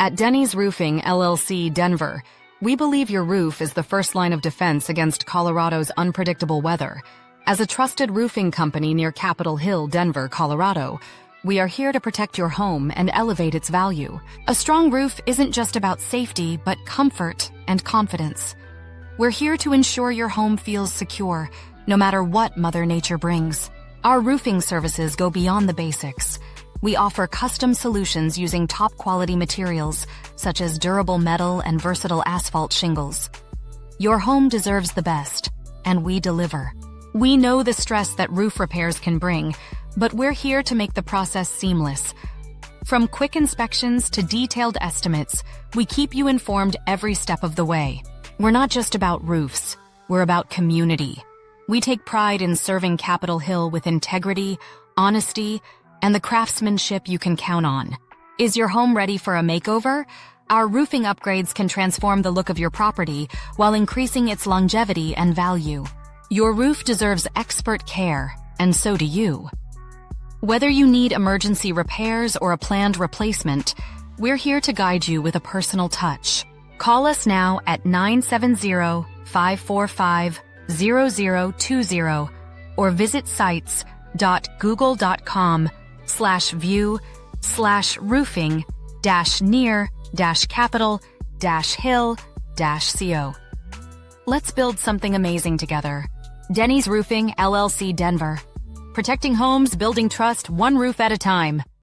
At Denny's Roofing, LLC Denver, we believe your roof is the first line of defense against Colorado's unpredictable weather. As a trusted roofing company near Capitol Hill, Denver, Colorado, we are here to protect your home and elevate its value. A strong roof isn't just about safety, but comfort and confidence. We're here to ensure your home feels secure, no matter what Mother Nature brings. Our roofing services go beyond the basics. We offer custom solutions using top-quality materials, such as durable metal and versatile asphalt shingles. Your home deserves the best, and we deliver. We know the stress that roof repairs can bring, but we're here to make the process seamless. From quick inspections to detailed estimates, we keep you informed every step of the way. We're not just about roofs, we're about community. We take pride in serving Capitol Hill with integrity, honesty, and the craftsmanship you can count on. Is your home ready for a makeover? Our roofing upgrades can transform the look of your property while increasing its longevity and value. Your roof deserves expert care, and so do you. Whether you need emergency repairs or a planned replacement, we're here to guide you with a personal touch. Call us now at 970-545-0020 or visit sites.google.com/view/near-capitol-hill-co. Let's build something amazing together. Denny's Roofing, LLC Denver. Protecting homes, building trust, one roof at a time.